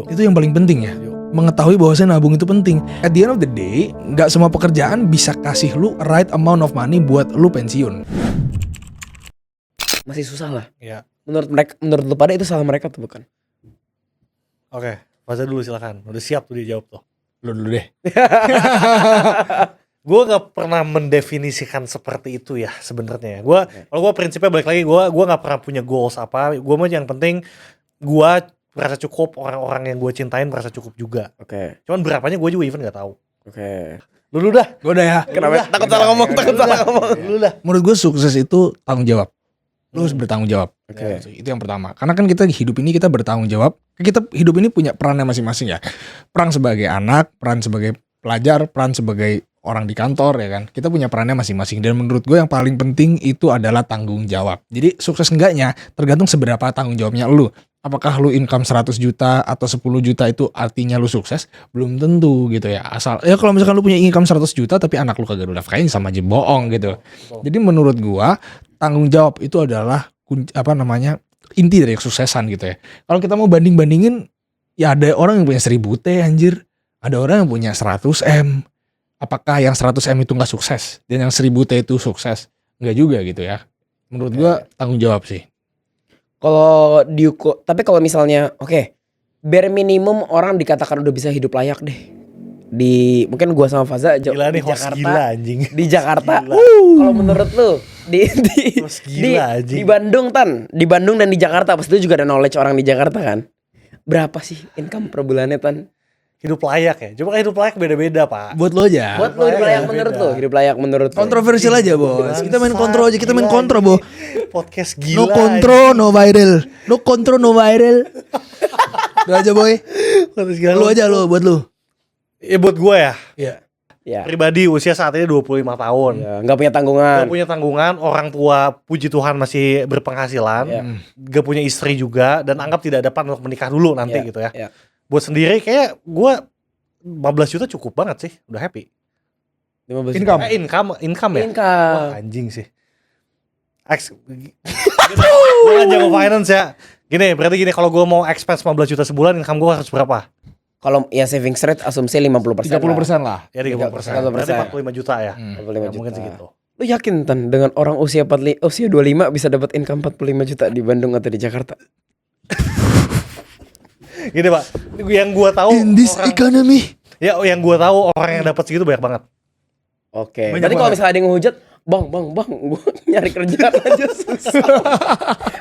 Itu yang paling penting ya. Mengetahui bahwasanya nabung itu penting. At the end of the day, nggak semua pekerjaan bisa kasih lu right amount of money buat lu pensiun. Masih susah lah. Iya. Menurut lu pada itu salah mereka tuh bukan? Oke, Faza dulu silakan. Udah siap tuh dia jawab tuh. Lu dulu deh. Gue gak pernah mendefinisikan seperti itu ya sebenarnya. Kalau gue prinsipnya balik lagi, gue gak pernah punya goals apa. Gue mah yang penting gue merasa cukup, orang-orang yang gue cintain merasa cukup juga. Oke. Cuman berapanya gue juga even gak tahu. Oke. Lu dah. Gue udah ya. Kenapa? Takut salah ngomong. Lu dah. Menurut gue sukses itu tanggung jawab. Lu harus bertanggung jawab. Oke. Itu yang pertama. Karena kan kita hidup ini kita bertanggung jawab. Kita hidup ini punya perannya masing-masing ya. Peran sebagai anak, peran sebagai pelajar, peran sebagai orang di kantor ya kan. Kita punya perannya masing-masing. Dan menurut gue yang paling penting itu adalah tanggung jawab. Jadi sukses enggaknya tergantung seberapa tanggung jawabnya lu. Apakah lu income 100 juta atau 10 juta itu artinya lu sukses? Belum tentu gitu ya. Asal ya kalau misalkan lu punya income 100 juta tapi anak lu kagak udah kayaknya sama aja bohong gitu. Jadi menurut gua tanggung jawab itu adalah inti dari kesuksesan gitu ya. Kalau kita mau banding-bandingin ya ada orang yang punya 1000 T anjir. Ada orang yang punya 100 M. Apakah yang 100 M itu gak sukses dan yang 1000 T itu sukses? Enggak juga gitu ya. Menurut gua tanggung jawab sih. Kalau tapi kalau misalnya bare minimum orang dikatakan udah bisa hidup layak deh. Mungkin gua sama Faza Gila nih di host Jakarta. gila anjing. Di Jakarta. Gila. Kalau menurut lu Host gila anjing. di Bandung di Bandung dan di Jakarta pasti juga ada knowledge orang di Jakarta kan. Berapa sih income per bulannya Tan? Hidup layak ya. Coba hidup layak beda-beda, Pak. Buat lo aja. Buat lu hidup layak menurut lu, hidup layak menurut lu. Kontroversial aja bos. Kita main kontro aja. Kita main Gila, kontro ini bo. Podcast gila. No kontro, no viral. No kontro, no viral. Udah aja boy. Lu aja lu, buat lu. Ya buat gue ya. Iya. Ya. Pribadi usia saat ini 25 tahun. Ya, nggak punya tanggungan. Gak punya tanggungan, orang tua puji Tuhan masih berpenghasilan. Ya. Gak punya istri juga dan anggap tidak ada plan untuk menikah dulu nanti Ya, gitu ya. ya. Buat sendiri kayak gue 15 juta cukup banget sih, udah happy. 15 Income. Income ya? Income. Wah anjing sih. Gue kan jago finance ya. Berarti gini, kalau gue mau expense 15 juta sebulan, income gue harus berapa? Kalau ya savings rate asumsi 50%. 30% lah. Ya 30%. 30%. Berarti 45 juta ya. 45 Ya, juta. mungkin segitu. Lu yakin Tan dengan orang usia 25 bisa dapat income 45 juta di Bandung atau di Jakarta? Gini Pak, yang gue tahu In this economy. ya yang gue tahu orang yang dapat segitu banyak banget. Oke. Banyak Berarti kalau banget. misalnya ada yang ngehujat, bang, gue nyari kerjaan aja susah.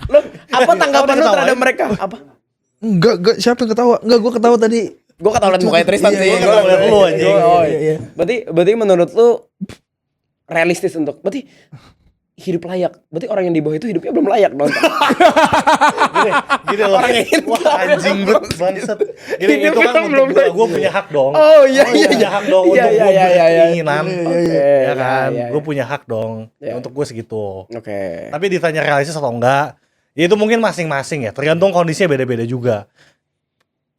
Lu apa tanggapan lu terhadap mereka? Apa? Enggak, siapa yang ketawa? Enggak, gua ketawa tadi. Gue kata liat mukanya Tristan Iya, sih. iya, gua ngeliat lu, anjing. Oh, Iya, iya. Berarti menurut lu realistis untuk berarti hidup layak. Berarti orang yang di bawah itu hidupnya belum layak dong. Gini loh. Wah anjing bangsat. Gini itu kan belum untuk gue punya hak dong. Oh iya Gue punya hak dong untuk gue berkeinginan. Ya kan, gue punya hak dong untuk gue segitu. Oke. Tapi ditanya realistis atau enggak, ya itu mungkin masing-masing ya. Tergantung kondisinya beda-beda juga.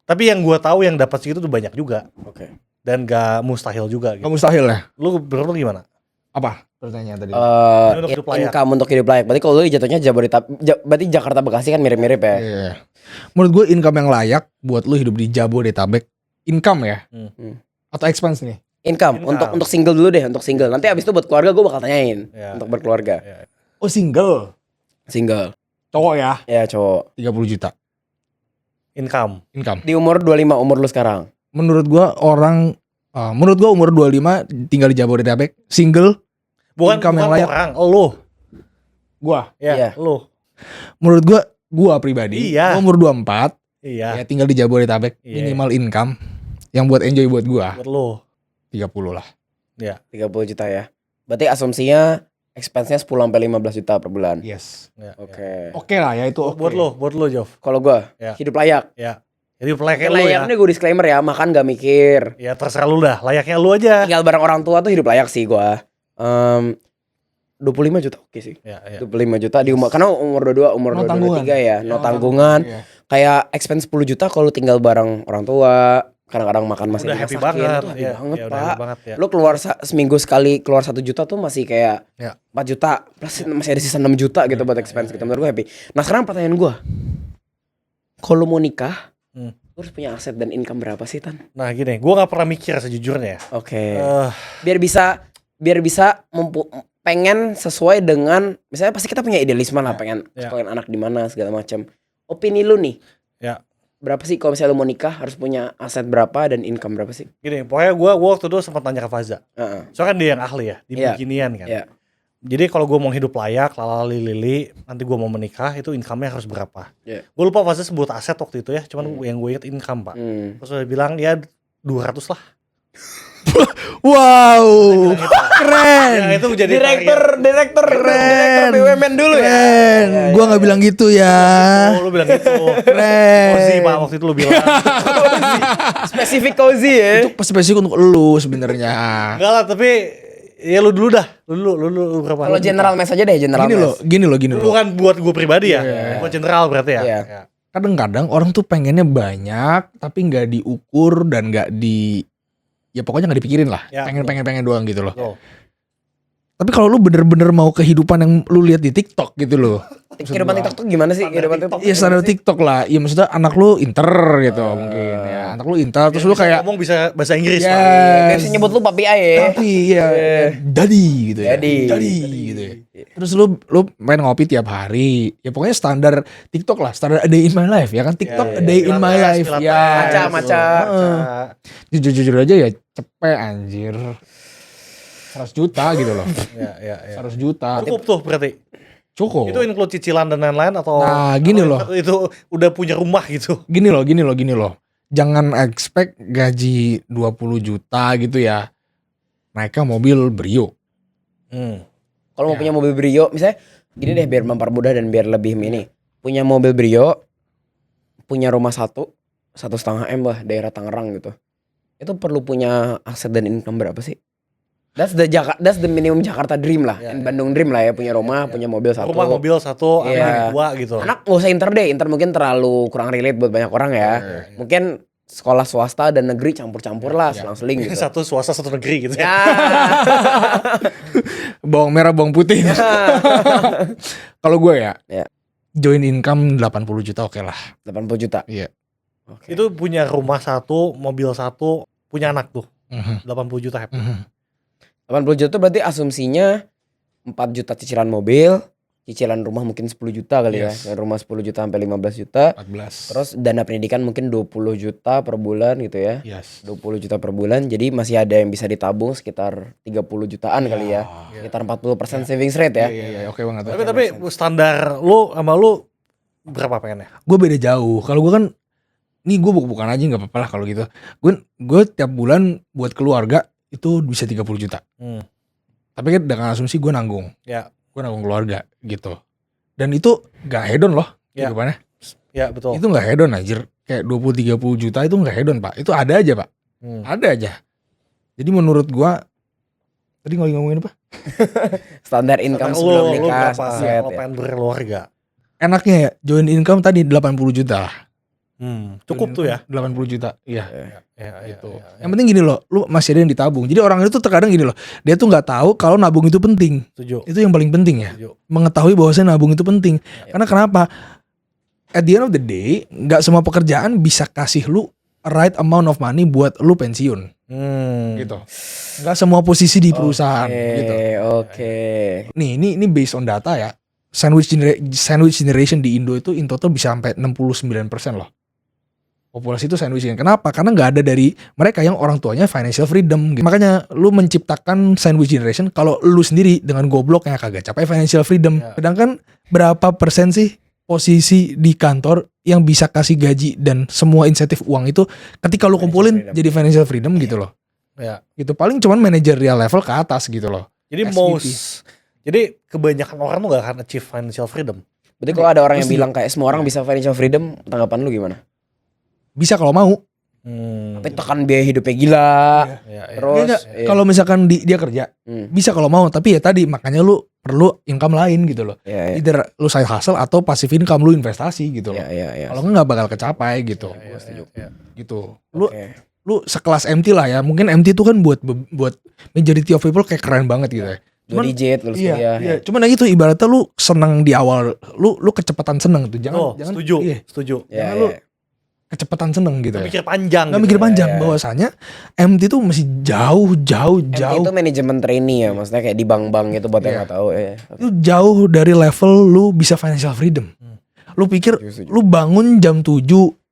Tapi yang gue tahu yang dapat segitu tuh banyak juga. Oke. Dan gak mustahil juga gitu. Enggak mustahil ya? Lu menurut lu gimana? Apa pertanyaan tadi? Untuk hidup layak. Income untuk hidup layak. Berarti kalau lu jatuhnya berarti Jakarta Bekasi kan mirip-mirip ya. Iya. Menurut gue income yang layak buat lu hidup di Jabodetabek, income ya? Atau expense nih? Income. Untuk single dulu deh, untuk single. Nanti abis itu buat keluarga gue bakal tanyain untuk berkeluarga. Ya. Oh single. Single. Cowok ya? Ya cowok. 30 juta Income. income. Di umur 25 umur lu sekarang. Menurut gue umur 25 tinggal di Jabodetabek, single, Bukan income yang layak. orang, lu. Gua. Ya, Iya. lu. Menurut gua pribadi, Iya. gua umur 24, Iya. ya tinggal di Jabodetabek, Iya. minimal income yang buat enjoy buat gua Buat lu. 30 lah. Ya. 30 juta ya. Berarti asumsinya expense-nya 10 sampai 15 juta per bulan. Yes. Ya. Oke. Oke lah ya itu oke. Buat lu, Jov. Kalau gua Ya. hidup layak. Ya. Jadi layaknya lu ya. Layaknya gue disclaimer ya, makan gak mikir. Ya terserah lu dah, layaknya lu aja. Tinggal bareng orang tua tuh hidup layak sih gua. 25 juta oke sih. Ya. 25 juta di umur karena umur 22, umur No 22 tanggungan. 23 ya, no tanggungan. Iya. Kayak expense 10 juta kalau tinggal bareng orang tua, kadang-kadang makan masih Udah happy dimasakin, banget. tuh happy Ya, banget, ya, udah Pak. happy banget ya. Lu keluar seminggu sekali keluar 1 juta tuh masih kayak Ya. 4 juta plus masih ada sisa 6 juta gitu buat expense gitu. Menurut gue happy. Nah, sekarang pertanyaan gue. Kalau lu mau nikah, Lu harus punya aset dan income berapa sih, Tan? Nah gini, gue gak pernah mikir sejujurnya ya. Oke. Eh, Biar bisa pengen sesuai dengan, misalnya pasti kita punya idealisme lah, pengen Ya. sekolahin anak di mana segala macam. Opini lu nih, Ya berapa sih kalau misalnya lu mau nikah harus punya aset berapa dan income berapa sih? gini, pokoknya gue waktu itu sempat tanya ke Faza. Heeh. Soalnya kan dia yang ahli ya, di Iya. beginian kan. Iya. Jadi kalau gue mau hidup layak, lalali lili, nanti gue mau menikah, itu income-nya harus berapa? Iya. Gue lupa Faza sebut aset waktu itu ya, cuman yang gue ingat income pak. Terus dia bilang ya 200 lah. Wow, keren. Ya itu jadi Direktur Keren. BUMN dulu ya. Keren. Gua nggak bilang gitu ya. Oh, lu bilang gitu. Keren. Cozy pak waktu itu lu bilang. Spesifik cozy ya. Itu spesifik untuk lu sebenarnya. Enggak lah, tapi ya lu dulu dah. Lu berapa? Kalau general mes aja deh, general Gini mes. loh, gini loh. Bukan buat gue pribadi ya. Iya. Buat general berarti ya. Iya. Ya. Kadang-kadang orang tuh pengennya banyak tapi nggak diukur dan nggak ya pokoknya nggak dipikirin lah. Ya, pengen doang gitu loh. Betul. Tapi kalau lu bener-bener mau kehidupan yang lu lihat di TikTok gitu loh. Kehidupan TikTok tuh gimana sih? Kehidupan TikTok. Iya standar TikTok lah. Iya maksudnya anak lu inter gitu mungkin ya. Anak lu inter terus lu Bisa kayak ngomong bisa bahasa Inggris ya, pak. Biar bisa nyebut lu papi ya. tapi ya daddy gitu ya. Daddy. Gitu ya. Terus lu main ngopi tiap hari. Ya pokoknya standar TikTok lah, standar a day in my life ya kan TikTok a day in my life. Ya. Maca. Jujur aja ya cepet anjir. 100 juta gitu loh. Ya. 100 juta. Cukup tuh berarti. Cukup. Itu include cicilan dan lain-lain atau? Nah, gini atau loh. Itu udah punya rumah gitu. Gini loh. Jangan expect gaji 20 juta gitu ya. Naiknya mobil Brio. Kalau mau punya mobil Brio, misalnya gini deh biar mempermudah dan biar lebih ini. Punya mobil Brio, punya rumah 1,5 M lah daerah Tangerang gitu. Itu perlu punya aset dan income berapa sih? That's the minimum Jakarta dream lah, Ya, Bandung dream lah ya, punya rumah, punya mobil satu. Rumah, mobil satu, Iya. anak 2 gitu. Anak gak usah inter mungkin terlalu kurang relate buat banyak orang ya. Mungkin sekolah swasta dan negeri campur-campur lah, selang-seling gitu. Satu swasta, satu negeri gitu ya. Ya. Bawang merah, bawang putih. Kalau gue ya, Ya. join income 80 juta oke lah. 80 juta. Iya. Oke. Itu punya rumah satu, mobil satu, punya anak tuh. Mhm. 80 juta happy. 80 juta berarti asumsinya 4 juta cicilan mobil, cicilan rumah mungkin 10 juta kali Yes. ya. Rumah 10 juta sampai 15 juta. 14. Terus dana pendidikan mungkin 20 juta per bulan gitu ya. Yes. 20 juta per bulan. Jadi masih ada yang bisa ditabung sekitar 30 jutaan kali ya. Sekitar 40% savings rate ya. Iya, oke banget. Tapi standar lu sama lu berapa pengennya? Gue beda jauh. Kalau gue kan, nih gue bukan aja nggak apa-apa lah kalau gitu. Gue tiap bulan buat keluarga itu bisa 30 juta. Tapi kan dengan asumsi gue nanggung. Ya. Gue nanggung keluarga gitu. Dan itu gak hedon loh Ya. kehidupannya. Ya betul. Itu gak hedon anjir. Kayak 20-30 juta itu gak hedon pak. Itu ada aja pak. Ada aja. Jadi menurut gue, tadi ngomongin apa? Standar income Lu sebelum nikah. berapa? Set, Lu ya. pengen berkeluarga. Enaknya ya, join income tadi 80 juta lah. Cukup tuh ya. 80 juta. Iya. Ya, Gitu. Yang penting gini loh, lu masih ada yang ditabung. Jadi orang itu terkadang gini loh, dia tuh nggak tahu kalau nabung itu penting. Setuju. Itu yang paling penting ya. Setuju. Mengetahui bahwasanya nabung itu penting. Karena kenapa? At the end of the day, nggak semua pekerjaan bisa kasih lu right amount of money buat lu pensiun. Gitu. Nggak semua posisi di perusahaan. Gitu. Oke. Nih, ini based on data ya. Sandwich generation di Indo itu in total bisa sampai 69% loh. Populasi itu sandwich generation. Kenapa? Karena nggak ada dari mereka yang orang tuanya financial freedom. Gitu. Makanya lu menciptakan sandwich generation kalau lu sendiri dengan gobloknya kagak capai financial freedom. Sedangkan berapa persen sih posisi di kantor yang bisa kasih gaji dan semua insentif uang itu ketika lu kumpulin freedom. jadi financial freedom gitu loh. Ya. Gitu paling cuman managerial level ke atas gitu loh. Jadi SVP. jadi kebanyakan orang tuh gak akan achieve financial freedom. Berarti kalau ada orang yang Pasti. bilang kayak semua orang bisa financial freedom, tanggapan lu gimana? Bisa kalau mau. Tapi tekan biaya hidupnya gila. Terus Enggak, iya. kalau misalkan dia kerja bisa kalau mau, tapi ya tadi makanya lu perlu income lain gitu loh. Iya, iya. Either lu side hustle atau passive income lu investasi gitu loh. Iya. Kalau nggak bakal kecapai gitu. Gitu. Lu Oke. lu sekelas MT lah ya. Mungkin MT itu kan buat majority of people kayak keren banget gitu ya. Dua digit lulus Iya, kuliah. iya. Cuman yang itu ibaratnya lu seneng di awal, lu kecepatan seneng tuh. Jangan Oh, jangan setuju. iya. Setuju. Iya, Jangan lu iya. kecepatan seneng gitu ya. Mikir panjang. Nggak gitu mikir ya. panjang bahwasanya MT itu masih jauh. Itu manajemen trainee ya, maksudnya kayak di bank-bank gitu buat yang nggak tahu. Itu jauh dari level lu bisa financial freedom. Lu pikir lu bangun jam 7,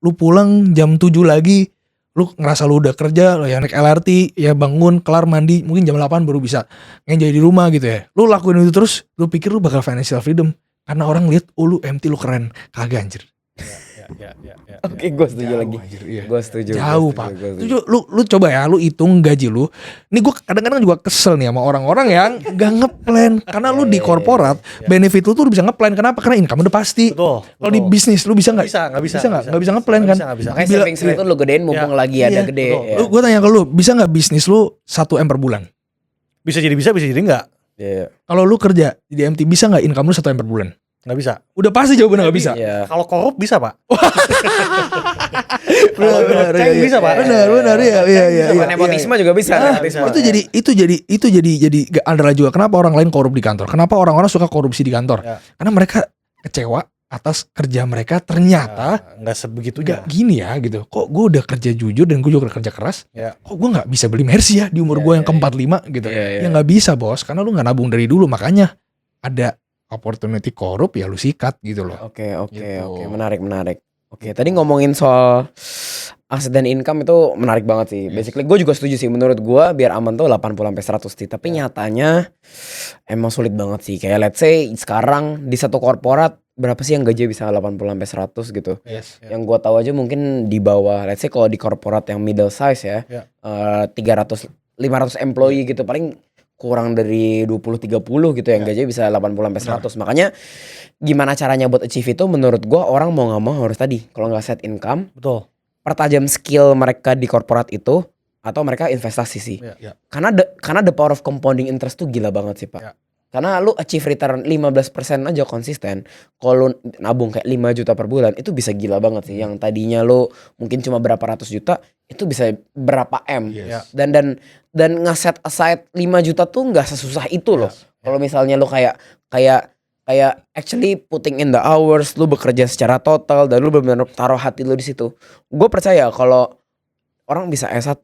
lu pulang jam 7 lagi, lu ngerasa lu udah kerja, lu ya naik LRT, ya bangun, kelar mandi, mungkin jam 8 baru bisa ngenjoy di rumah gitu ya. Lu lakuin itu terus, lu pikir lu bakal financial freedom. Karena orang lihat, oh lu MT lu keren. Kagak anjir. Ya. Oke, gue setuju lagi. Anjir, iya. Gue setuju. Jauh pak. Gua setuju. Lu coba ya, lu hitung gaji lu. Ini gue kadang-kadang juga kesel nih sama orang-orang yang gak ngeplan. Karena lu di korporat, benefit lu tuh bisa ngeplan. Kenapa? Karena income udah pasti. Betul. Kalau di bisnis lu bisa nggak? Nggak bisa. Nggak bisa ngeplan kan? Nggak bisa. Makanya Bila- savings rate tuh lu gedein mumpung lagi ada Iya, gede. betul. Ya. Gue tanya ke lu, bisa nggak bisnis lu 1 M per bulan? Bisa jadi enggak. Iya. Kalau lu kerja di MT bisa nggak income lu 1 M per bulan? Nggak bisa. Udah pasti jawabannya nggak bisa. Iya. Kalau korup bisa, Pak. Benar, Ceng bisa, Pak. Benar, iya. Sama nepotisme juga bisa. Nah, nepotisme. itu jadi gak adalah juga kenapa orang lain korup di kantor. Kenapa orang-orang suka korupsi di kantor? Ya. Karena mereka kecewa atas kerja mereka ternyata Nggak sebegitunya. gak gini ya gitu. Kok gue udah kerja jujur dan gue juga udah kerja keras. Ya. Kok gue nggak bisa beli Mercy ya di umur gue yang ke-45 gitu. Iya. Ya nggak bisa bos, karena lu nggak nabung dari dulu. Makanya ada opportunity korup ya lu sikat gitu loh. Oke, Gitu. menarik. Oke, tadi ngomongin soal aset dan income itu menarik banget sih. Basically gue juga setuju sih, menurut gue biar aman tuh 80 sampai 100 sih. Tapi nyatanya emang sulit banget sih. Kayak let's say sekarang di satu korporat berapa sih yang gaji bisa 80 sampai 100 gitu. Yes. Yang gue tahu aja mungkin di bawah, let's say kalau di korporat yang middle size ya, 300 500 employee gitu, paling kurang dari 20-30 gitu yang gaji bisa 80 sampai 100. Makanya gimana caranya buat achieve itu, menurut gua orang mau nggak mau harus tadi, kalau nggak set income, Betul. pertajam skill mereka di korporat itu, atau mereka investasi sih. Ya. Karena the power of compounding interest tuh gila banget sih, Pak. Ya. Karena lu achieve return 15% aja konsisten, kalau lu nabung kayak 5 juta per bulan, itu bisa gila banget sih. Yang tadinya lu mungkin cuma berapa ratus juta, itu bisa berapa M. Yes. Dan nge-set aside 5 juta tuh nggak sesusah itu loh. Kalau misalnya lu kayak actually putting in the hours, lu bekerja secara total dan lu benar-benar taruh hati lu di situ. Gue percaya kalau orang bisa S1,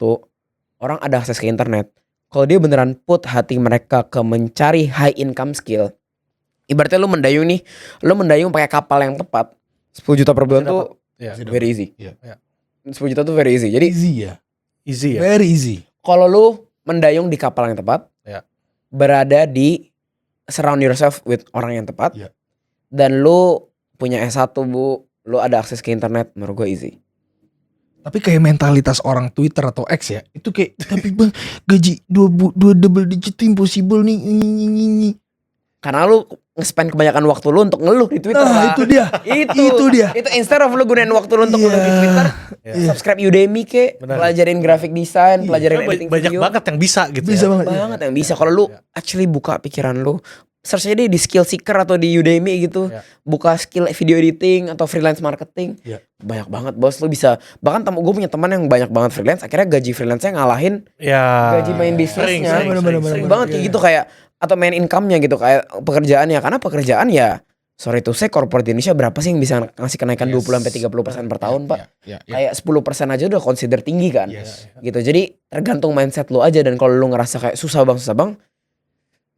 orang ada akses ke internet. Kalau dia beneran put hati mereka ke mencari high income skill, ibaratnya lu mendayung nih, lu mendayung pakai kapal yang tepat, 10 juta per bulan tuh Ya. very easy. Iya. 10 juta tuh very easy. Jadi Easy ya. Easy ya. Very easy. kalau lu mendayung di kapal yang tepat, Ya. berada di surround yourself with orang yang tepat, Ya. dan lu punya S1 bu, lu ada akses ke internet, menurut gue easy. Tapi kayak mentalitas orang Twitter atau X ya, itu kayak tapi bang gaji dua double digit itu impossible nih. Karena lu nge-spend kebanyakan waktu lu untuk ngeluh di Twitter. Nah, Pak. itu dia. Itu dia. Itu instead of lu gunain waktu lu untuk ngeluh di Iya. Twitter, Iya. subscribe Udemy ke, Benar. pelajarin graphic design, pelajarin editing Banyak video. banget yang bisa gitu. Bisa ya. banget. Banget yang bisa. Kalau lu actually buka pikiran lu, search aja deh di Skill Seeker atau di Udemy gitu. Ya. Buka skill video editing atau freelance marketing. Ya. Banyak banget bos, lu bisa. Bahkan gue punya teman yang banyak banget freelance, akhirnya gaji freelance-nya ngalahin Ya. gaji main bisnisnya. Bener-bener. Sering banget kayak gitu, kayak atau main income-nya gitu, kayak pekerjaannya. Karena pekerjaan ya, sorry to say, corporate Indonesia berapa sih yang bisa ngasih kenaikan 20-30% per tahun, Pak? Ya. Kayak 10% aja udah consider tinggi kan. Yes. Gitu. Jadi tergantung mindset lu aja, dan kalau lu ngerasa kayak susah bang,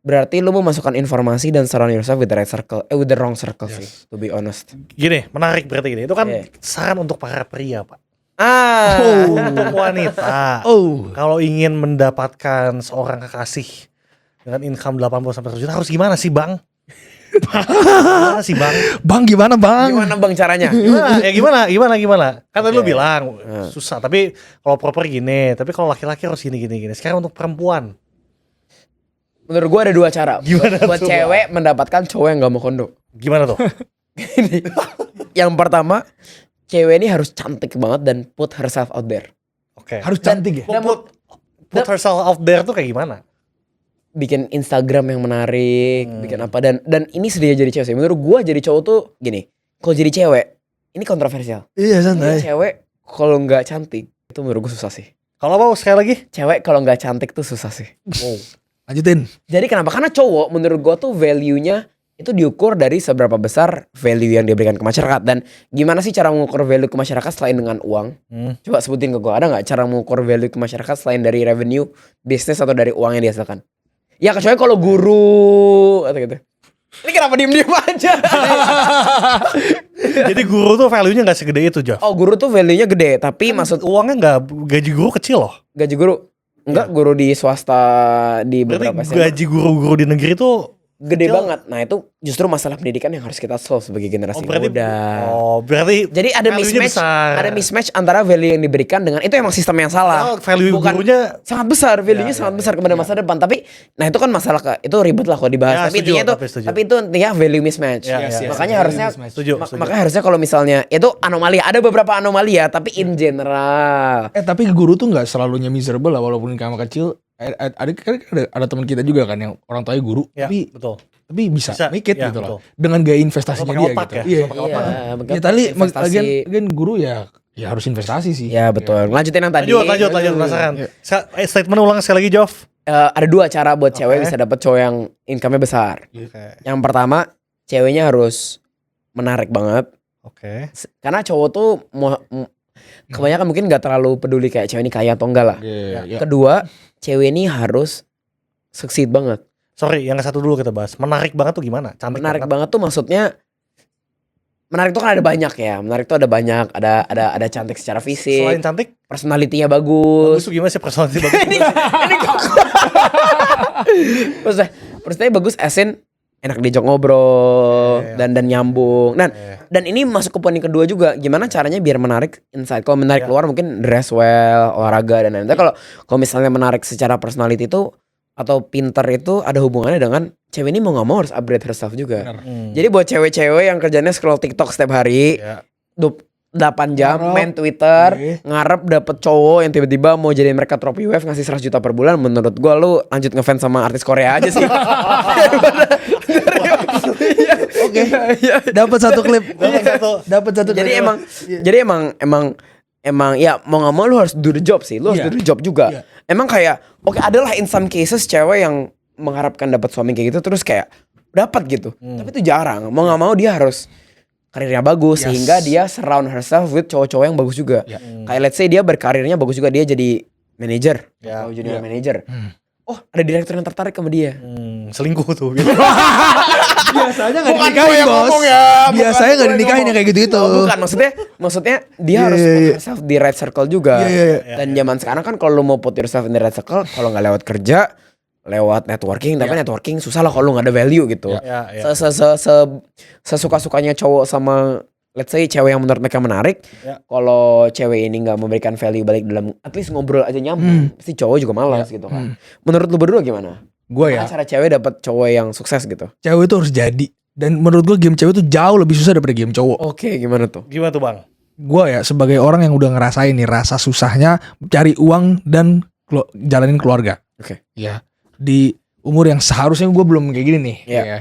berarti lu memasukkan informasi dan surround yourself with the right circle, with the wrong circle sih, to be honest. Gini, menarik berarti gini. Itu kan Iya. saran untuk para pria, Pak. Oh. Untuk wanita. Oh. Kalau ingin mendapatkan seorang kekasih dengan income 80 sampai 100 juta harus gimana sih, Bang? Gimana sih, Bang? Bang gimana bang? Gimana bang caranya? Gimana? Kan tadi lu Oke. bilang susah, tapi kalau proper gini, tapi kalau laki-laki harus gini. Sekarang untuk perempuan, Menurut gua ada 2 cara. Gimana buat tuh, cewek mendapatkan cowok yang gak mau kondo. gimana tuh? Yang pertama, cewek ini harus cantik banget dan put herself out there. Oke. Harus cantik ya. Dan Put herself out there tuh kayak gimana? bikin Instagram yang menarik, bikin apa, dan ini sedia jadi cewek sih. Menurut gua jadi cowok tuh gini, kalau jadi cewek ini kontroversial. Iya Jadi santai. cewek kalau nggak cantik itu menurut gua susah sih. Kalau mau sekali lagi? Cewek kalau nggak cantik tuh susah sih. Wow. Lanjutin. Jadi kenapa? Karena cowok menurut gua tuh value-nya itu diukur dari seberapa besar value yang diberikan ke masyarakat. Dan gimana sih cara mengukur value ke masyarakat selain dengan uang? Coba sebutin ke gue, ada nggak cara mengukur value ke masyarakat selain dari revenue bisnis atau dari uang yang dihasilkan? Ya kecuali kalau guru atau gitu. Ini kenapa diem-diem aja? Jadi guru tuh value-nya gak segede itu, Jof. Oh, guru tuh value-nya gede, tapi maksud Uangnya gak, gaji guru kecil loh. gaji guru enggak, guru di swasta di Berarti beberapa SMA gaji guru-guru di negeri tuh gede kecil. banget. Nah, itu justru masalah pendidikan yang harus kita solve sebagai generasi berarti muda. berarti Jadi ada value-nya mismatch, besar. ada mismatch antara value yang diberikan dengan itu emang sistem yang salah. Value Bukan- gurunya Sangat besar, value-nya sangat besar kepada masa depan. Tapi, nah itu kan masalah itu ribet lah kalau Ya, dibahas. Tapi setuju, intinya itu, setuju. tapi itu intinya value mismatch. Ya, Makanya ya, harusnya, setuju, setuju. makanya harusnya kalau misalnya itu anomalia, ada beberapa anomalia, tapi in general. Tapi guru tuh nggak selalunya miserable lah walaupun kamu kecil. Ada teman kita juga kan yang orang tuanya guru, Ya, tapi betul. bisa make it ya, gitu betul. loh. Dengan gaya investasinya Pakai dia otak gitu. ya, Iya. pakai otak. Ya tadi investasi. lagian guru ya harus investasi sih. Ya betul. Lanjutin yang tadi. Lanjut penasaran. Statement ulang sekali lagi, Jof. Ada dua cara buat cewek Oke. bisa dapet cowok yang income-nya besar. Oke. Yang pertama, ceweknya harus menarik banget. Oke. Karena cowok tuh kebanyakan mungkin gak terlalu peduli kayak cewek ini kaya atau enggak lah. Iya. Kedua, cewek ini harus succeed banget. Sorry, yang satu dulu kita bahas. Menarik banget tuh gimana? Cantik Menarik banget tuh maksudnya, menarik tuh kan ada banyak ya. Menarik tuh ada banyak. Ada cantik secara Selain fisik, cantik, personality-nya bagus bagus. tuh gimana sih personality bagus? ini maksudnya bagus asin, enak diajak ngobrol Iya. dan nyambung. Iya. Dan ini masuk ke poin yang kedua juga, gimana caranya biar menarik inside. Kalau menarik Iya. luar mungkin dress well, olahraga dan lain-lain. Tapi kalau misalnya menarik secara personality itu atau pinter itu ada hubungannya dengan cewek ini mau nggak mau harus upgrade herself juga. Benar. Jadi buat cewek-cewek yang kerjanya scroll TikTok setiap hari, Ya. 8 jam Ngarep. main Twitter, Oke. ngarep dapet cowok yang tiba-tiba mau jadiin mereka trophy wife ngasih 100 juta per bulan, menurut gua lu lanjut ngefans sama artis Korea aja sih. Oke. Dapat satu klip. Dapat satu klip. Jadi emang ya mau nggak mau lu harus do the job sih. Lu harus Iya. do the job juga. Iya. Emang kayak oke, adalah in some cases cewek yang mengharapkan dapat suami kayak gitu terus kayak dapat gitu. Tapi itu jarang. Mau nggak mau dia harus karirnya bagus Yes. sehingga dia surround herself with cowok-cowok yang bagus juga. Ya. Kayak let's say dia berkarirnya bagus juga, dia jadi manager Ya. atau jadi Ya. manager. Hmm. Oh, ada direktur yang tertarik sama dia. Selingkuh tuh. Biasanya nggak Bukan dinikahin gue yang bos. ngomong ya, bukan Biasanya gue nggak yang dinikahin yang kayak gitu itu. Oh, bukan, maksudnya dia Iya, harus iya, put iya. herself di right circle juga. Iya, iya, iya. Dan zaman sekarang kan kalau lu mau put yourself in the right circle, kalau nggak lewat kerja, lewat networking, tapi Iya. networking susah lah kalau lu nggak ada value gitu. Ya, ya. Sesuka-sukanya cowok sama let's say cewek yang menurut mereka menarik, Ya. kalau cewek ini nggak memberikan value balik dalam at least ngobrol aja nyambung, pasti cowok juga malas gitu kan. Menurut lu berdua gimana? Gue ya, Gimana cara cewek dapat cowok yang sukses gitu? cewek itu harus jadi. Dan menurut gue game cewek itu jauh lebih susah daripada game cowok. Oke, gimana tuh? Gimana tuh, Bang? Gue ya sebagai orang yang udah ngerasain nih rasa susahnya cari uang dan jalanin keluarga. Oke. Ya, di umur yang seharusnya gue belum kayak gini nih. Iya. Ya.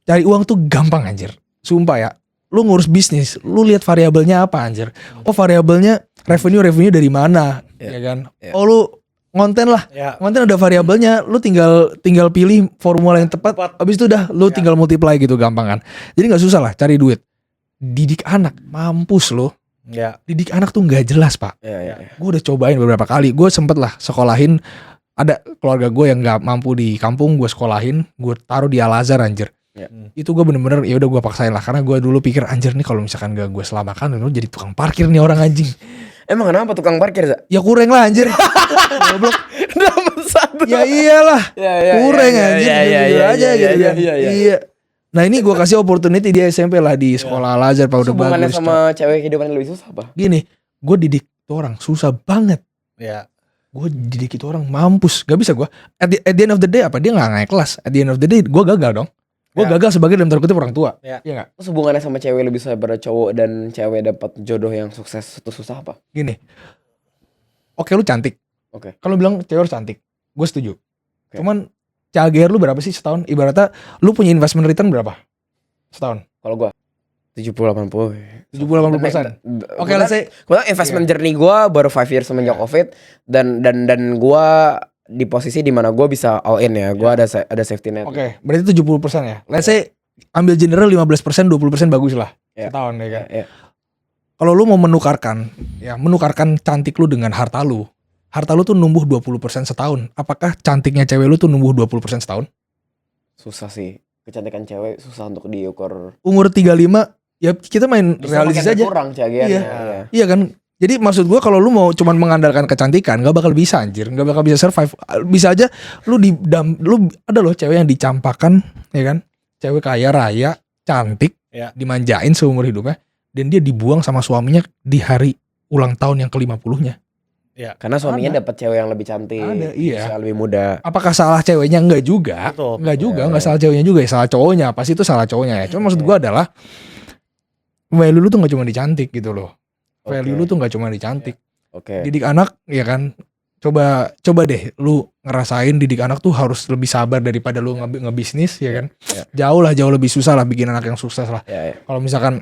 Cari uang tuh gampang anjir. Sumpah ya. Lu ngurus bisnis, lu lihat variabelnya apa anjir. Oh, variabelnya revenue dari mana, Iya. ya kan? Iya. Oh, lu ngonten lah. Ya. Konten ada variabelnya, lu tinggal pilih formula yang tepat. Habis itu udah lu tinggal multiply gitu gampang kan. Jadi nggak susah lah cari duit. Didik anak, mampus lo. Ya. Didik anak tuh nggak jelas, Pak. Iya. Gue udah cobain beberapa kali. Gue sempet lah sekolahin, ada keluarga gue yang nggak mampu di kampung, gue sekolahin, gue taruh di Al Azhar anjir. Ya. Itu gue bener-bener ya udah gue paksain lah, karena gue dulu pikir anjir nih kalau misalkan gak gue selamatkan, lu jadi tukang parkir nih orang anjing. Emang kenapa tukang parkir, Za? Ya kurang lah anjir. Goblok. Dapat satu. Ya iyalah. Kurang anjir, jujur aja gitu kan. Iya. Nah ini gue kasih opportunity di SMP lah, di sekolah Al Azhar, Pak, udah Hubungannya bagus. sama cewek kehidupan lebih susah apa? Gini, gue didik tuh orang susah banget. Ya. Gue didik itu orang mampus, gak bisa gue. At the end of the day apa, dia nggak naik kelas. At the end of the day gue gagal dong. Gue Ya. gagal sebagai dalam tanda kutip orang tua. Ya. Iya nggak? Terus hubungannya sama cewek lebih susah daripada cowok dan cewek dapat jodoh yang sukses itu susah apa? Gini. Oke, lu cantik. Oke. Kalau bilang cewek harus cantik, gue setuju. Oke. Cuman CAGR lu berapa sih setahun? Ibaratnya lu punya investment return berapa setahun? Kalau gua 70-80. 70-80%. Oke, let's say Kebetulan investment journey gua baru 5 years semenjak Covid dan gua di posisi di mana gua bisa all in ya. Gua ada safety net. oke, berarti 70% ya. Let's say ambil general 15%, 20% bagus lah Ya. setahun ya kan. Ya. Kalau lu mau menukarkan cantik lu dengan harta lu tuh numbuh 20% setahun. Apakah cantiknya cewek lu tuh numbuh 20% setahun? Susah sih. Kecantikan cewek susah untuk diukur. Umur 35 ya kita main Justru realistis makin aja. berkurang cagiannya. Iya. Iya. Iya kan? Jadi maksud gua kalau lu mau cuman mengandalkan kecantikan gak bakal bisa anjir, gak bakal bisa survive. Bisa aja lu lu ada loh cewek yang dicampakan ya kan? Cewek kaya raya, cantik, Ya. dimanjain seumur hidupnya dan dia dibuang sama suaminya di hari ulang tahun yang ke-50-nya. Karena suaminya Ada. dapat cewek yang lebih cantik, Ada, iya. usia lebih muda. Apakah salah ceweknya? Enggak juga. Betul. Enggak juga, Iya. enggak salah ceweknya juga, ya salah cowoknya. Pasti itu salah cowoknya ya. Cuma maksud gua adalah value lu tuh gak cuma dicantik gitu loh. Value Oke. lu tuh gak cuma dicantik. Oke. Didik anak ya kan. Coba deh lu ngerasain didik anak tuh harus lebih sabar daripada lu ngebisnis ya kan. Iya. Jauh lebih susah lah bikin anak yang sukses lah. Ya. Kalau misalkan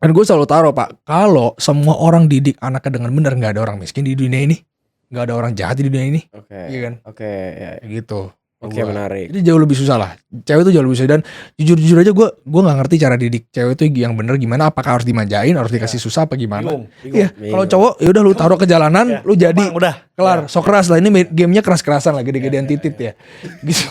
kan gue selalu taruh Pak, kalau semua orang didik anaknya dengan benar nggak ada orang miskin di dunia ini, nggak ada orang jahat di dunia ini, Oke. iya kan? Oke. Ya. Kayak gitu. Oke, Gua. menarik. Jadi jauh lebih susah lah. Cewek tuh jauh lebih susah dan jujur aja gue nggak ngerti cara didik cewek tuh yang bener gimana. Apakah harus dimanjain, harus dikasih susah apa gimana? Bingung. Iya. Bingung. Kalau cowok ya udah lu taruh ke jalanan, Ya. lu jadi Gampang, udah. kelar. Ya. So keras lah ini gamenya keras-kerasan lah, gede-gedean titit ya. Gitu.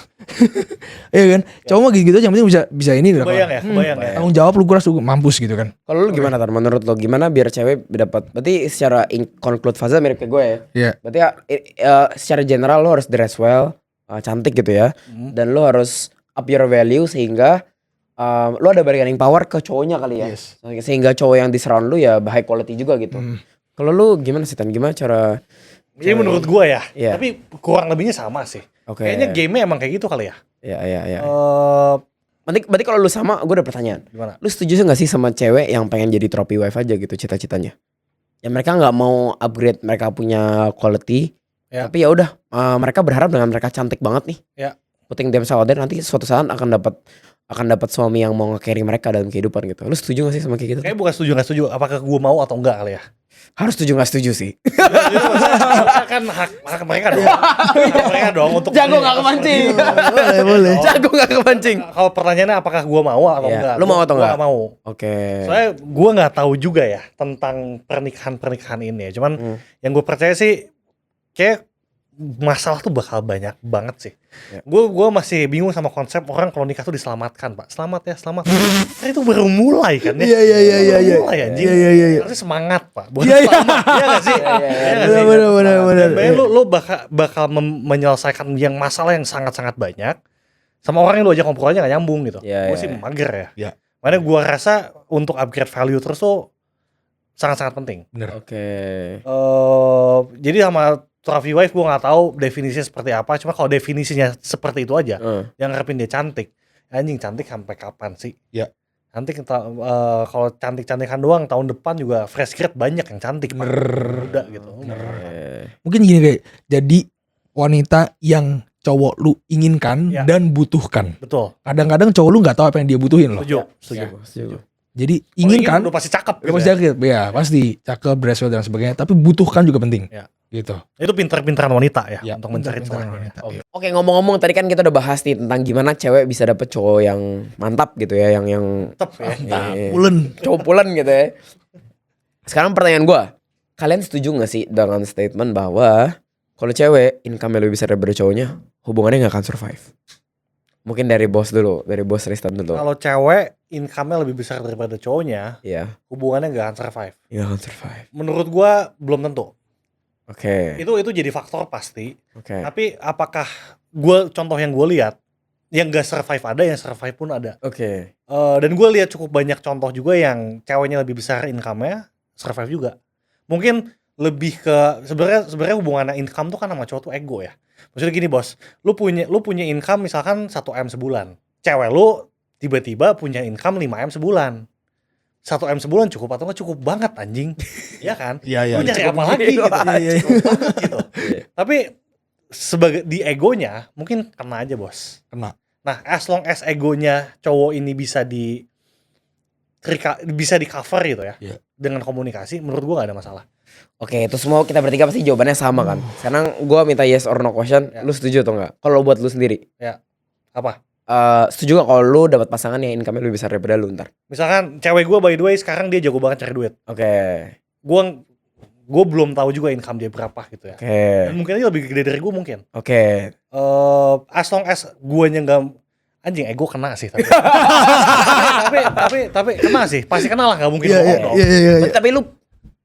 Iya kan? Cowok mah gitu aja yang penting bisa ini udah Kebayang kelar. ya, kebayang ya. Tanggung jawab lu keras lu mampus gitu kan. Kalau lu gimana Tar? Menurut lo gimana biar cewek dapat? Berarti secara conclude fase mirip kayak gue ya. Iya. Berarti secara general lo harus dress well, cantik gitu ya. Dan lo harus up your value sehingga lo ada bargaining power ke cowoknya kali ya. Yes. Sehingga cowok yang di surround lu ya high quality juga gitu. Kalau lu gimana sih Tan? Gimana cara? Ini menurut gua ya. Iya. Tapi kurang lebihnya sama sih. Oke. Kayaknya game-nya emang kayak gitu kali ya. Ya. Eh, Berarti kalau lu sama, gue ada pertanyaan. gimana? Lu setuju gak sih sama cewek yang pengen jadi trophy wife aja gitu cita-citanya? Ya mereka nggak mau upgrade mereka punya quality, Ya. tapi ya udah mereka berharap dengan mereka cantik banget nih. Ya. Putting themselves out there, nanti suatu saat akan dapat suami yang mau nge-carry mereka dalam kehidupan gitu. Lu setuju gak sih sama kayak gitu? Kayak bukan setuju nggak setuju. Apakah gua mau atau enggak kali ya? Harus setuju gak setuju sih. Kan hak mereka dong. Hak mereka dong untuk Jago nggak kepancing. Boleh. Jago gak kepancing. Kalau pertanyaannya apakah gua mau atau Iya. enggak? Lu mau atau Gua enggak? nggak mau. Oke. Soalnya gue nggak tahu juga ya tentang pernikahan ini ya. Cuman yang gue percaya sih kayak masalah tuh bakal banyak banget sih. Ya. Gue masih bingung sama konsep orang kalau nikah tuh diselamatkan, Pak. Selamat ya, selamat. Kan itu baru mulai kan ya. Iya. Baru mulai anjing. Iya. Harusnya semangat, Pak. Bukan Iya. selamat. Iya nggak sih? Iya. Iya nggak sih? Benar. Dan bayangin lu bakal menyelesaikan yang masalah yang sangat-sangat banyak sama orang yang lu ajak ngobrol aja gak nyambung gitu. Iya, Gue iya, sih iya. mager ya. Iya. Makanya gue rasa untuk upgrade value terus tuh sangat-sangat penting. Oke. Jadi sama trophy wife gue nggak tahu definisinya seperti apa. Cuma kalau definisinya seperti itu aja, yang ngarepin dia cantik, anjing cantik sampai kapan sih? Ya. Cantik kalau cantik-cantikan doang tahun depan juga fresh grad banyak yang cantik, Pak. Muda gitu. Mungkin gini kayak jadi wanita yang cowok lu inginkan Ya. dan butuhkan. Betul. Kadang-kadang cowok lu nggak tahu apa yang dia butuhin loh. Setuju. Jadi Kalau ingin inginkan, udah pasti cakep. ya pasti cakep, ya pasti cakep, dress well dan sebagainya. Tapi butuhkan juga penting. Ya. Gitu. Itu pintar-pintaran wanita ya, Ya, untuk mencari pintar-pintaran celahnya. wanita. Iya. Oke, ngomong-ngomong tadi kan kita udah bahas nih tentang gimana cewek bisa dapet cowok yang mantap gitu ya, yang Tetep ya. Pulen. cowok pulen gitu ya. Sekarang pertanyaan gua, kalian setuju gak sih dengan statement bahwa kalau cewek income lebih besar daripada cowoknya, hubungannya gak akan survive? Mungkin dari bos dulu, dari bos Ristan dulu. Kalau cewek income-nya lebih besar daripada cowoknya, Iya, hubungannya gak akan survive. gak akan survive. Menurut gua belum tentu. Oke. Itu jadi faktor pasti. Oke. Tapi apakah contoh yang gue lihat yang gak survive ada, yang survive pun ada. Oke. Dan gue lihat cukup banyak contoh juga yang ceweknya lebih besar income-nya, survive juga. Mungkin lebih ke sebenarnya hubungannya income tuh kan sama cowok tuh ego ya. Maksudnya gini bos, lu punya income misalkan 1M sebulan. Cewek lu tiba-tiba punya income 5M sebulan. 1M sebulan cukup atau nggak cukup banget anjing. Iya kan? Iya. Lu nyari apa lagi gitu. Cukup banget gitu. Tapi sebagai di egonya mungkin kena aja bos. Kena. Nah, as long as egonya cowok ini bisa di cover gitu ya. Iya. Dengan komunikasi menurut gua gak ada masalah. Oke, itu semua kita bertiga pasti jawabannya sama kan? Sekarang gua minta yes or no question, Ya. lu setuju atau enggak? Kalau buat lu sendiri. Apa? setuju gak kalau lu dapat pasangan yang income lebih besar daripada lu ntar? Misalkan cewek gue by the way sekarang dia jago banget cari duit. Oke. Gue belum tahu juga income dia berapa gitu ya. Oke. Dan mungkin dia lebih gede dari gue mungkin. Oke. As long as guanya nggak anjing ego kena sih tapi. tapi kena sih pasti kena lah, nggak mungkin bohong dong. Iya. Tapi lu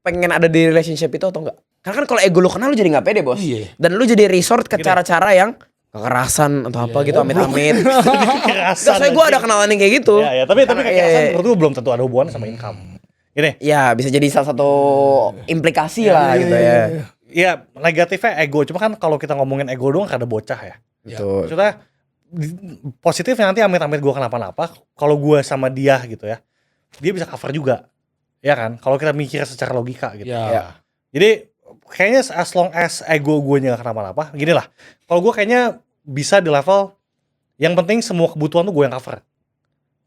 pengen ada di relationship itu atau enggak? Karena kan kalau ego lu kena lu jadi nggak pede bos. Iya. Dan lu jadi resort ke Gini. cara-cara yang kekerasan atau apa gitu amit-amit. Kekerasan. Soalnya gue ada kenalan yang kayak gitu. Ya, tapi Karena- kekerasan iya. menurut gue belum tentu ada hubungan sama income. Gini, Ya bisa jadi salah satu implikasi lah gitu ya. ya negatifnya ego. Cuma kan kalau kita ngomongin ego doang kada bocah ya. Betul. Maksudnya positifnya nanti amit-amit gue kenapa-napa. Kalau gue sama dia gitu ya, dia bisa cover juga. Ya kan? Kalau kita mikir secara logika gitu. Ya. Jadi kayaknya as long as ego gue gak kenapa-napa, gini lah. Kalau gue kayaknya bisa di level yang penting semua kebutuhan tuh gue yang cover.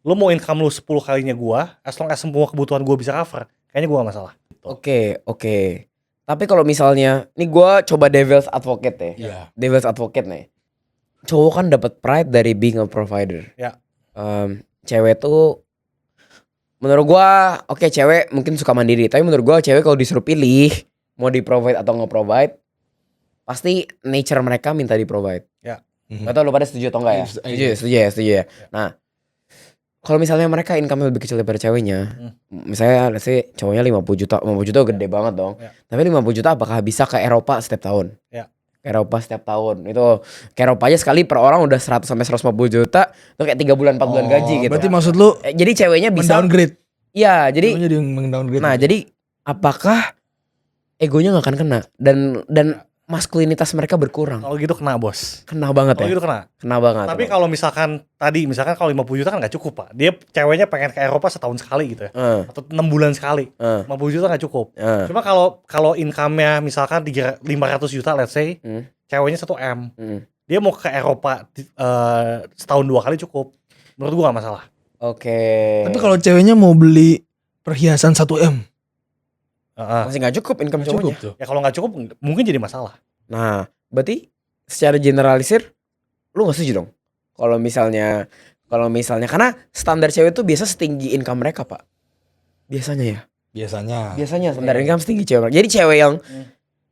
Lo mau income lu 10 kalinya gue, as long as semua kebutuhan gue bisa cover, kayaknya gue gak masalah. Oke. Tapi kalau misalnya, nih gue coba devil's advocate ya. Iya. Devil's advocate nih. Cowok kan dapat pride dari being a provider. Ya. Cewek tuh, menurut gue, oke cewek mungkin suka mandiri. Tapi menurut gue cewek kalau disuruh pilih mau di provide atau nggak provide, pasti nature mereka minta di provide. Gak tau lu pada setuju atau enggak ya? Setuju ya. Nah, kalau misalnya mereka income lebih kecil daripada ceweknya, misalnya let's say cowoknya 50 juta gede banget dong. Ya. Tapi 50 juta apakah bisa ke Eropa setiap tahun? Ya. Ke Eropa setiap tahun. Itu ke Eropa aja sekali per orang udah 100 sampai 150 juta, itu kayak 3 bulan 4 bulan gaji gitu. Berarti maksud lu Jadi ceweknya bisa mendowngrade. Iya, jadi Ceweknya dia mendowngrade. nah, jadi apakah egonya nggak akan kena dan maskulinitas mereka berkurang? Kalau gitu kena bos. Kena banget Kalau ya. gitu kena. Kena banget. Tapi kalau misalkan kalau 50 juta kan gak cukup pak. Dia ceweknya pengen ke Eropa setahun sekali gitu ya. Atau 6 bulan sekali. 50 juta gak cukup. Cuma kalau income-nya misalkan 500 juta let's say, ceweknya 1 M. Dia mau ke Eropa setahun 2 kali cukup. Menurut gua gak masalah. Oke. Tapi kalau ceweknya mau beli perhiasan 1 M, masih nggak cukup income cukup cowoknya. tuh. Ya kalau gak cukup mungkin jadi masalah. Nah, berarti secara generalisir lu nggak setuju dong? Kalau misalnya karena standar cewek tuh biasa setinggi income mereka, Pak. Biasanya ya. Biasanya standar income setinggi cewek. Jadi cewek yang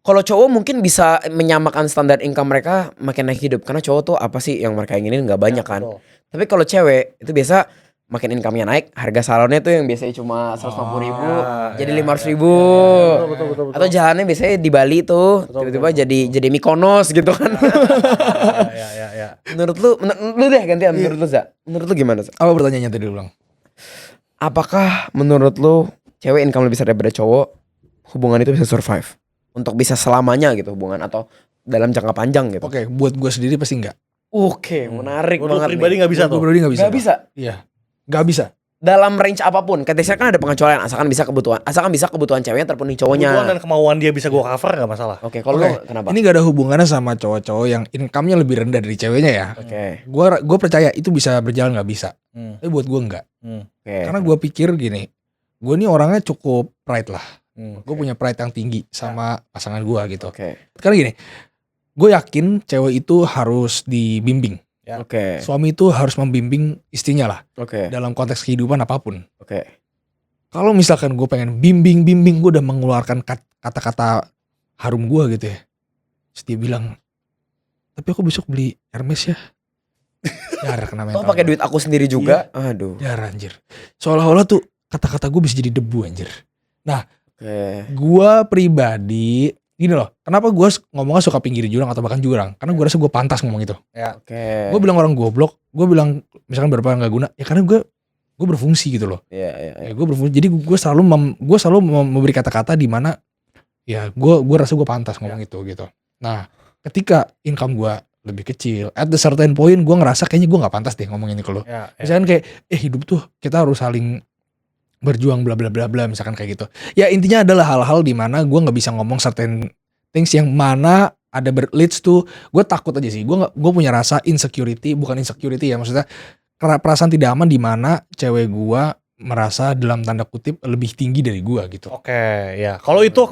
kalau cowok mungkin bisa menyamakan standar income mereka makin naik hidup karena cowok tuh apa sih yang mereka inginin nggak banyak kan. Betul. Tapi kalau cewek itu biasa makin income-nya naik, harga salonnya tuh yang biasanya cuma 150.000 jadi 500.000. Betul. Atau jalannya biasanya di Bali tuh tiba-tiba jadi Mykonos gitu kan. Ya. Menurut lu deh gantian menurut lu Za. Menurut lu gimana Za? Apa pertanyaannya tadi ulang? Apakah menurut lu cewek income lebih besar daripada cowok, hubungan itu bisa survive? Untuk bisa selamanya gitu hubungan atau dalam jangka panjang gitu. Oke, buat gue sendiri pasti enggak. Oke, menarik Lu banget pribadi nih. gak bisa Gue tuh. pribadi enggak bisa. Gak bisa. Iya. Gak bisa. Dalam range apapun, katanya kan ada pengecualian asalkan bisa kebutuhan ceweknya terpenuhi Kebutuhan cowoknya. dan kemauan dia bisa gua cover gak masalah. Oke, kalau Oke, lu kenapa? ini gak ada hubungannya sama cowok-cowok yang income-nya lebih rendah dari ceweknya ya. Oke. Gue percaya itu bisa berjalan nggak bisa. Tapi buat gue enggak. Oke. Karena gue pikir gini, gue nih orangnya cukup pride lah. Hmm. Gue punya pride yang tinggi sama pasangan gue gitu. Oke. Karena gini, gue yakin cewek itu harus dibimbing. Oke. Suami itu harus membimbing istrinya lah Oke. dalam konteks kehidupan apapun. Oke. Kalau misalkan gue pengen bimbing, gue udah mengeluarkan kata-kata harum gue gitu ya. Terus dia bilang, tapi aku besok beli Hermes ya. Jar kena mental. Oh, pakai duit aku sendiri juga. Aduh. Jar anjir. Seolah-olah tuh kata-kata gue bisa jadi debu anjir. Oke. Gue pribadi gini loh, kenapa gue ngomongnya suka pinggir jurang atau bahkan jurang? Karena gue rasa gue pantas ngomong itu. Oke. Gue bilang orang goblok, gue bilang misalkan berapa nggak guna, ya karena gue berfungsi gitu loh. Iya. Ya, gue berfungsi, jadi gue selalu memberi kata-kata di mana ya gue rasa gue pantas ngomong itu gitu. Nah, ketika income gue lebih kecil, at the certain point gue ngerasa kayaknya gue nggak pantas deh ngomong ini ke lo. Misalkan kayak hidup tuh kita harus saling berjuang bla bla bla bla misalkan kayak gitu. Ya intinya adalah hal-hal di mana gue nggak bisa ngomong certain things yang mana ada leads to gue takut aja sih. Gue punya rasa bukan insecurity ya, maksudnya perasaan tidak aman di mana cewek gue merasa dalam tanda kutip lebih tinggi dari gue gitu. Oke, ya. Kalau itu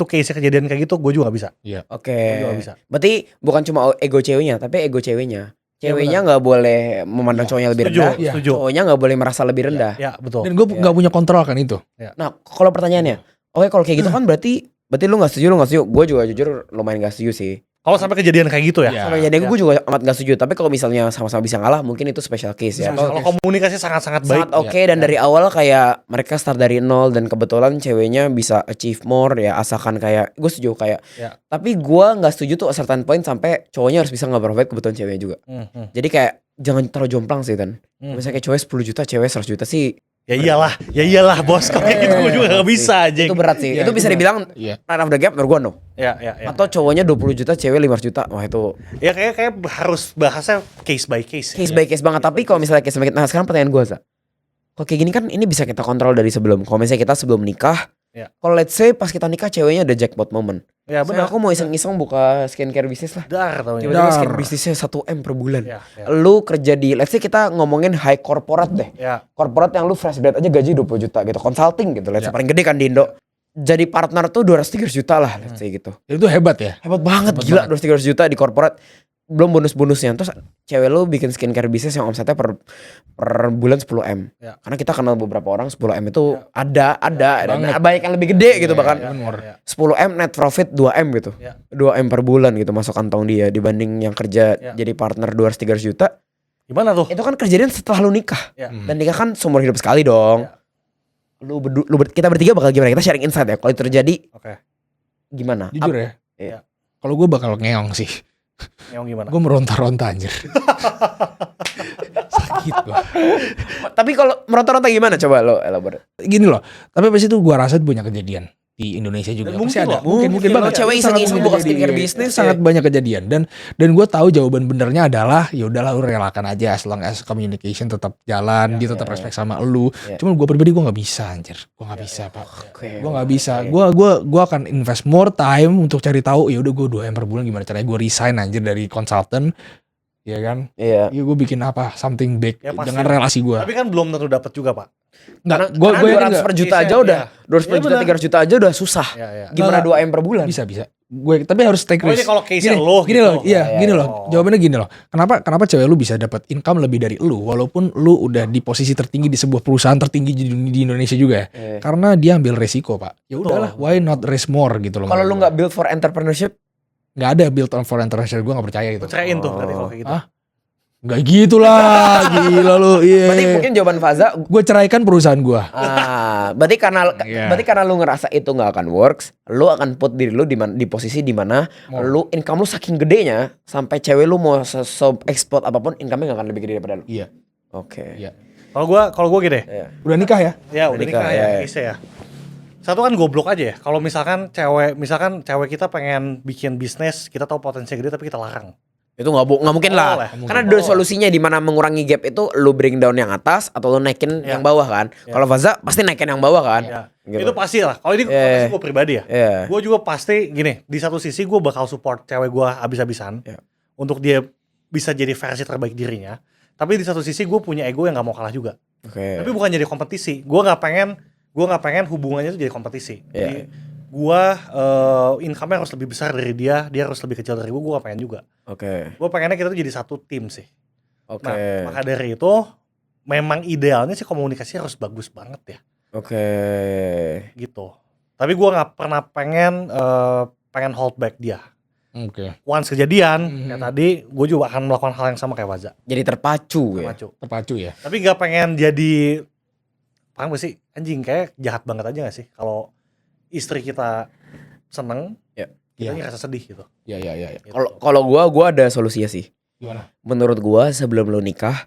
case kejadian kayak gitu, gue juga gak bisa. Oke. Gue juga bisa. Berarti bukan cuma ego ceweknya, tapi ego ceweknya. Ceweknya nggak boleh memandang cowoknya lebih Setuju, rendah. Iya. setuju. Cowoknya nggak boleh merasa lebih rendah. Ya, betul. Dan gue nggak punya kontrol kan itu. Nah, kalau pertanyaannya, oke kalau kayak gitu kan berarti lu nggak setuju, Gue juga jujur lumayan nggak setuju sih. Kalau sampai kejadian kayak gitu ya. Iya. Sampai jadi gue juga amat nggak setuju. Tapi kalau misalnya sama-sama bisa ngalah, mungkin itu special case ya. Kalau komunikasi sangat-sangat baik. Sangat oke dan dari awal kayak mereka start dari nol dan kebetulan ceweknya bisa achieve more ya asalkan kayak gue setuju kayak. Ya. Tapi gue nggak setuju tuh a certain point sampai cowoknya harus bisa nge-provide kebutuhan ceweknya juga. Jadi kayak jangan terlalu jomplang sih Tan. Misalnya kayak cewek 10 juta, cewek 100 juta sih. Ya iyalah bos. Kalau kayak gitu gue juga gak bisa aja. Itu berat sih. Iya, Itu bisa itu dibilang Iya. right of the gap menurut gue no. Ya. Atau cowoknya 20 juta, cewek 500 juta. Wah itu Ya kayak harus bahasnya case by case. case by case banget. Tapi kalau misalnya case by case, nah sekarang pertanyaan gue Za. Kalau kayak gini kan ini bisa kita kontrol dari sebelum. Kalau misalnya kita sebelum nikah, Ya. kalau let's say pas kita nikah ceweknya ada jackpot moment. Ya Benar. benar. Aku mau iseng-iseng buka skincare bisnis lah. Dar tau Tiba-tiba Dar. skincare bisnisnya 1M per bulan. Ya. Lu kerja di, let's say kita ngomongin high corporate deh. Ya. Corporate yang lu fresh grad aja gaji 20 juta gitu. Consulting gitu. Let's say Ya. paling gede kan di Indo. Jadi partner tuh 200-300 juta lah let's say gitu. Itu hebat ya. Hebat banget Hebat gila banget. 200-300 juta di corporate. Belum bonus-bonusnya. Terus cewek lu bikin skincare bisnis yang omsetnya per bulan 10M. Ya. Karena kita kenal beberapa orang 10M itu ada dan Banget. banyak yang lebih gede gitu Iya, bahkan. iya, Ya. 10M net profit 2M gitu. Ya. 2M per bulan gitu masuk kantong dia dibanding yang kerja Ya. jadi partner 200-300 juta. Gimana tuh? Itu kan kejadian setelah lu nikah. Ya. Dan nikah kan seumur hidup sekali dong. Ya. Kita bertiga bakal gimana? Kita sharing insight ya. Kalau itu terjadi Oke. gimana? Jujur ya. Iya. Kalau gue bakal ngeong sih. Yang gimana? Gue meronta-ronta anjir. Sakit gue. Tapi kalau meronta-ronta gimana? Coba lo elaborate. Gini loh. Tapi pas itu gue rasa punya kejadian di Indonesia juga. Dan Pasti mungkin ada. loh, Mungkin mungkin banget. loh, cewek Itu sangat iseng-iseng mungkin buka kejadian. skincare bisnis, Sangat ya. banyak kejadian dan gue tahu jawaban benernya adalah ya udahlah lu relakan aja as long as communication tetap jalan, dia tetap respect sama lu. Ya. Cuman gue pribadi gue nggak bisa anjir. Gue nggak bisa pak. Oke. Gue nggak bisa. Gue akan invest more time untuk cari tahu. Ya udah gue 2M per bulan gimana caranya gue resign anjir dari consultant. Ya kan? Iya. Ya gue bikin apa something big Ya, pasti. dengan relasi gue. Tapi kan belum tentu dapat juga pak. Nggak, Karena gue 200 per juta aja Iya. udah 200 per Iya, juta, benar. 300 juta aja udah susah. Ya. Gimana 2M per bulan? bisa. Gue tapi harus take Oh ini risk. kalau case Gini, lo gini gitu. loh, iya, Iya, gini iya. loh. Jawabannya gini loh. Kenapa cewek lu bisa dapat income lebih dari lu walaupun lu udah di posisi tertinggi di sebuah perusahaan tertinggi di Indonesia juga ya? Iya. Karena dia ambil resiko, Pak. Ya Betul. udahlah, why not risk more gitu loh. Kalau lu menurut nggak build for entrepreneurship, gua. Nggak ada build on for international, gue nggak percaya gitu. Percayain tuh berarti kalau kayak gitu. Ah? Nggak gitu lah, gila lu. Iya. berarti mungkin jawaban Faza Gue ceraikan perusahaan gue. berarti karena Iya. berarti karena lu ngerasa itu nggak akan works, lu akan put diri lu di posisi di mana lu income lu saking gedenya sampai cewek lu mau exploit apapun income-nya nggak akan lebih gede daripada lu. Iya. Oke. Iya. Kalau gue gini. Iya. Oh, Udah nikah ya? Ya udah nikah, nikah ya. ya case ya. Satu kan goblok aja ya. Kalau misalkan cewek kita pengen bikin bisnis, kita tahu potensi gede tapi kita larang. Itu nggak mungkin lah. Boleh. Karena ada solusinya di mana mengurangi gap itu lu bring down yang atas atau lu naikin Ya. yang bawah kan. Ya. Kalau Faza pasti naikin yang bawah kan. Ya. Gitu. Itu pasti lah. Kalau ini Iya. gue pribadi ya. Iya. Gue juga pasti gini, di satu sisi gue bakal support cewek gue abis-abisan Ya. untuk dia bisa jadi versi terbaik dirinya. Tapi di satu sisi gue punya ego yang nggak mau kalah juga. Oke. Tapi bukan jadi kompetisi. Gue nggak pengen hubungannya itu jadi kompetisi. Iya. Jadi gue income-nya harus lebih besar dari dia harus lebih kecil dari gue gak pengen juga. Oke. Gue pengennya kita tuh jadi satu tim sih. Oke. Nah, maka dari itu memang idealnya sih komunikasi harus bagus banget ya, Oke. gitu. Tapi gue nggak pernah pengen hold back dia. Oke. Once kejadian Mhm. kayak tadi, gue juga akan melakukan hal yang sama kayak Waza. Jadi terpacu ya. Macu. Terpacu ya. Tapi nggak pengen jadi, paham gak sih, anjing kayak jahat banget aja gak sih kalau istri kita seneng, Ya. kita Iya. ngerasa sedih gitu. Iya. Gitu. Kalau gua ada solusinya sih. Gimana? Menurut gua sebelum lu nikah,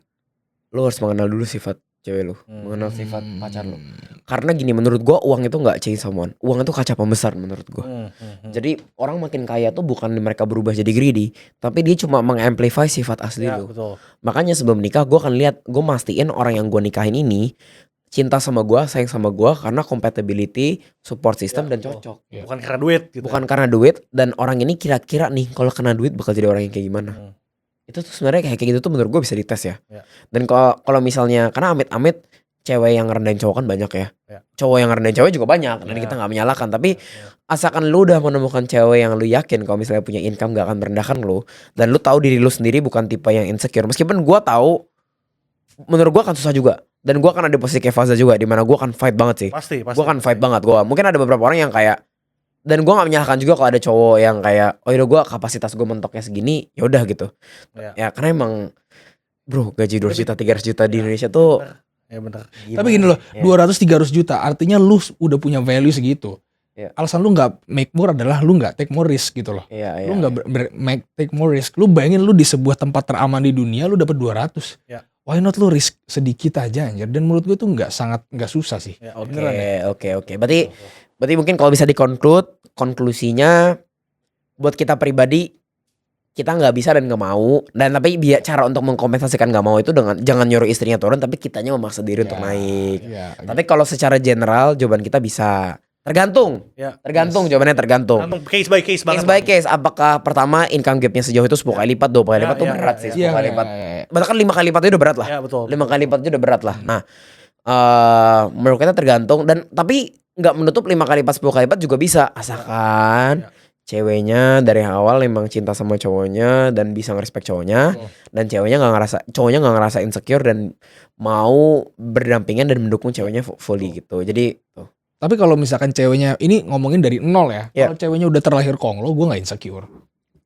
lu harus mengenal dulu sifat cewek lu, mengenal sifat pacar lu. Karena gini, menurut gua uang itu nggak change someone. Uang itu kaca pembesar menurut gua. Jadi orang makin kaya tuh bukan mereka berubah jadi greedy, tapi dia cuma mengamplify sifat asli Ya, lu. betul. Makanya sebelum nikah gua akan lihat, gua mastiin orang yang gua nikahin ini cinta sama gua, sayang sama gua karena compatibility, support system Ya, dan betul. cocok. Ya. Bukan karena duit gitu. Bukan karena duit, dan orang ini kira-kira nih kalau kena duit bakal jadi orang yang kayak gimana. Itu tuh sebenarnya kayak gitu tuh menurut gue bisa dites ya. Ya. Dan kalau misalnya karena amit-amit cewek yang rendahin cowok kan banyak ya. Ya. Cowok yang rendahin cewek juga banyak. Dan Ya. kita nggak menyalahkan. Tapi asalkan lu udah menemukan cewek yang lu yakin kalau misalnya punya income gak akan merendahkan lu, dan lu tahu diri lu sendiri bukan tipe yang insecure. Meskipun gua tahu, menurut gua akan susah juga. Dan gua akan ada posisi kayak Faza juga, di mana gua akan fight banget sih. Pasti. Gue akan fight banget. Gua mungkin ada beberapa orang yang kayak, dan gue nggak menyalahkan juga kalau ada cowok yang kayak, oh yaudah gue kapasitas gue mentoknya segini, yaudah gitu. Ya karena emang bro gaji 200 juta 300 juta di Indonesia tuh Ya bener. Tapi gini loh, Ya. 200-300 juta artinya lu udah punya value segitu. Iya. Alasan lu nggak make more adalah lu nggak take more risk gitu loh. Iya, Lu nggak take more risk. Lu bayangin lu di sebuah tempat teraman di dunia lu dapat 200. Ya. Why not lu risk sedikit aja anjir. Dan menurut gue tuh nggak susah sih. Ya, Beneran ya? Oke. Berarti mungkin kalau bisa konklusinya buat kita pribadi, kita nggak bisa dan nggak mau. Dan tapi cara untuk mengkompensasikan nggak mau itu dengan jangan nyuruh istrinya turun, tapi kitanya memaksa diri untuk naik. Iya. Tapi kalau secara general jawaban kita bisa. Tergantung. Ya. Jawabannya tergantung. Case by case banget. Case by case, apakah pertama income gapnya sejauh itu 10 kali lipat, 20 kali Ya, lipat tuh ya, berat ya, sih, ya. 10 kali Iya, lipat. iya. Bahkan 5 kali lipat itu udah berat lah. Ya betul. 5 kali lipat itu udah berat lah. Nah, menurut kita tergantung, dan tapi nggak menutup 5 kali lipat 10 kali lipat juga bisa, asalkan ceweknya dari awal emang cinta sama cowoknya dan bisa ngerespek cowoknya, dan cowoknya nggak ngerasa insecure dan mau berdampingan dan mendukung ceweknya fully gitu. Jadi tuh. Tapi kalau misalkan ceweknya ini ngomongin dari nol ya. Iya. Kalau ceweknya udah terlahir konglo, gue nggak insecure.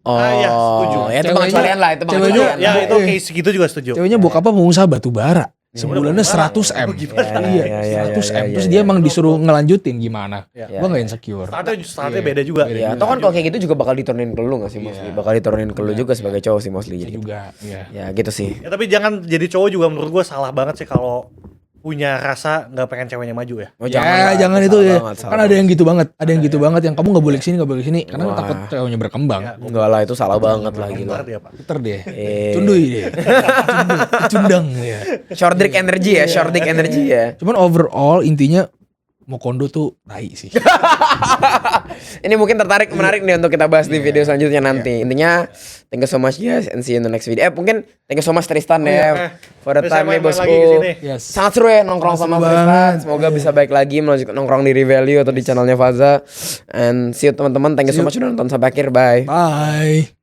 Oh, ya, setuju. Ya itu Ceweknya- pengecualian lah, itu ceweknya- pengecualian. Ya lah. itu case gitu juga setuju. Ceweknya bokapnya pengusaha batu bara. Sebulannya Udah 100 M. Oh, gimana? Iya, Ya, 100 M. ya, Terus ya, dia ya. emang disuruh ngelanjutin gimana? Ya. Gue gak insecure. Startnya Iya. beda juga. Beda Ya, juga. atau kan kalau kayak gitu juga bakal diturunin ke lu gak sih mostly? Iya. Bakal diturunin ke lu Iya, juga iya. sebagai cowok sih mostly. Bisa Jadi gitu. juga. Iya. Ya gitu sih. Ya, tapi jangan jadi cowok juga, menurut gue salah banget sih kalau punya rasa nggak pengen ceweknya maju ya. Oh, Ya, lah, jangan itu salah ya. banget, salah Kan ada yang gitu banget. Ada yang gitu Iya. banget yang kamu gak boleh kesini, gak boleh kesini. Karena Wah. takut ceweknya berkembang. Ya, Enggak lah, itu salah banget lah gila. Bentar dia, Pak. Puter deh. Eh. Cunduy deh. Cundang ya. Short dick energy ya, short dick energy ya. Cuman overall intinya mau kondo tuh tai sih. Ini mungkin menarik nih untuk kita bahas di video selanjutnya nanti. Intinya thank you so much guys and see you in the next video. Mungkin thank you so much Tristan ya for the Bisa time nih main-main lagi bosku. kesini. Yes. Sangat seru ya nongkrong sama Seru Tristan. banget. Semoga bisa baik lagi melanjutkan nongkrong di Revalue atau di channelnya Faza. And see you teman-teman. Thank you so much udah nonton sampai akhir. Bye. Bye.